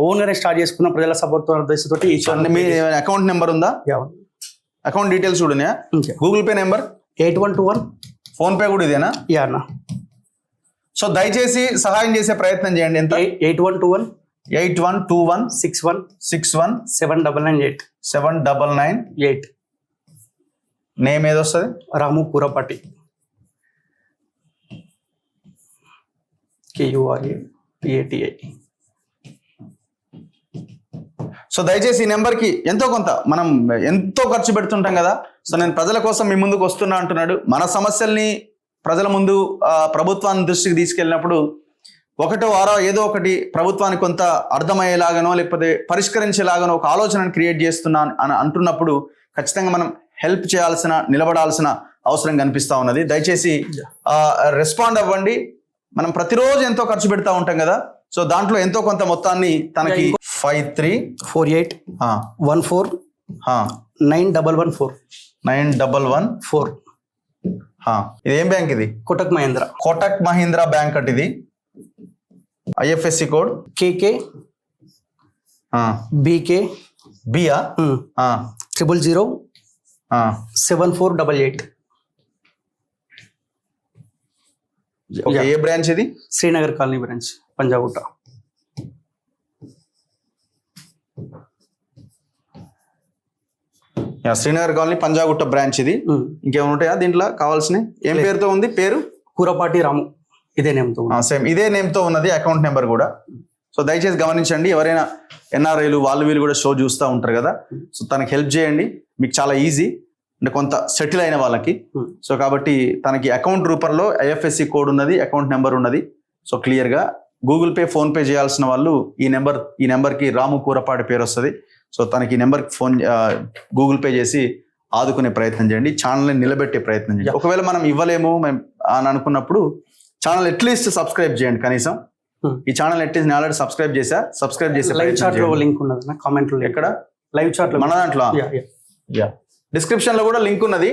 Own గానే start చేసుకున్న ప్రజల సపోర్ట్ ఉద్దేశంతో మీ అకౌంట్ నెంబర్ ఉందా? అకౌంట్ డీటెయిల్స్ కూడా ఉన్నాయా? Google pay number 8121. Phone pay కూడా ఇదేనా? యా అన్న. సో దయచేసి సహాయం చేసే ప్రయత్నం చేయండి. ఎంత? 8121 61 7998 7998. నేమ్ ఏదొస్తుంది? రాము కూరపాటి. KURAPATI. సో దయచేసి ఈ నెంబర్కి ఎంతో కొంత మనం ఎంతో ఖర్చు పెడుతుంటాం కదా. సో నేను ప్రజల కోసం మీ ముందుకు వస్తున్నా అంటున్నాడు. మన సమస్యల్ని ప్రజల ముందు ప్రభుత్వాన్ని దృష్టికి తీసుకెళ్ళినప్పుడు ఒకటో వారో ఏదో ఒకటి ప్రభుత్వానికి కొంత అర్థమయ్యేలాగానో లేకపోతే పరిష్కరించేలాగానో ఒక ఆలోచనను క్రియేట్ చేస్తున్నా అని అంటున్నప్పుడు ఖచ్చితంగా మనం హెల్ప్ చేయాల్సిన, నిలబడాల్సిన అవసరం కనిపిస్తూ ఉన్నది. దయచేసి రెస్పాండ్ అవ్వండి. మనం ప్రతిరోజు ఎంతో ఖర్చు పెడతా ఉంటాం కదా. సో దాంట్లో ఎంతో కొంత మొత్తాన్ని తనకి 534814914911 911 ఇది ఏం బ్యాంక్? ఇది కోటక్ మహీంద్రా బ్యాంక్ అట్. ఇది IFSC కోడ్ KK BK బియా 000 7488. ఏ బ్రాంచ్ ఇది? Srinagar colony branch, Panjagutta. Srinagar colony Panjagutta branch ఇది. ఇంకేమైనా ఉంటాయా దీంట్లో కావాల్సినవి? ఏం పేరుతో ఉంది? పేరు కూరపాటి రాము. ఇదే నేమ్తో సేమ్ ఇదే నేమ్తో ఉన్నది. అకౌంట్ నెంబర్ కూడా. సో దయచేసి గమనించండి. ఎవరైనా NRIలు వాళ్ళు కూడా షో చూస్తూ ఉంటారు కదా. సో తనకి హెల్ప్ చేయండి. మీకు చాలా ఈజీ, అంటే కొంత సెటిల్ అయిన వాళ్ళకి. సో కాబట్టి తనకి అకౌంట్ రూపంలో IFSC కోడ్ ఉన్నది, అకౌంట్ నెంబర్ ఉన్నది. సో క్లియర్గా గూగుల్ పే, ఫోన్ పే చేయాల్సిన వాళ్ళు ఈ నెంబర్కి రాము కూరపాటి పేరు వస్తుంది. సో తనకి ఈ నెంబర్కి గూగుల్ పే చేసి ఆదుకునే ప్రయత్నం చేయండి. ఛానల్ని నిలబెట్టే ప్రయత్నం చేయండి. ఒకవేళ మనం ఇవ్వలేము అని అనుకున్నప్పుడు ఛానల్ అట్లీస్ట్ సబ్స్క్రైబ్ చేయండి. కనీసం ఈ ఛానల్ అట్లీస్ట్ నేను ఆల్రెడీ సబ్స్క్రైబ్ చేసే లైవ్ చాట్ లో లింక్ ఉన్నది కామెంట్ లో. ఎక్కడ? లైవ్ చాట్ లో మన దాంట్లో డిస్క్రిప్షన్ లో కూడా లింక్ ఉన్నది.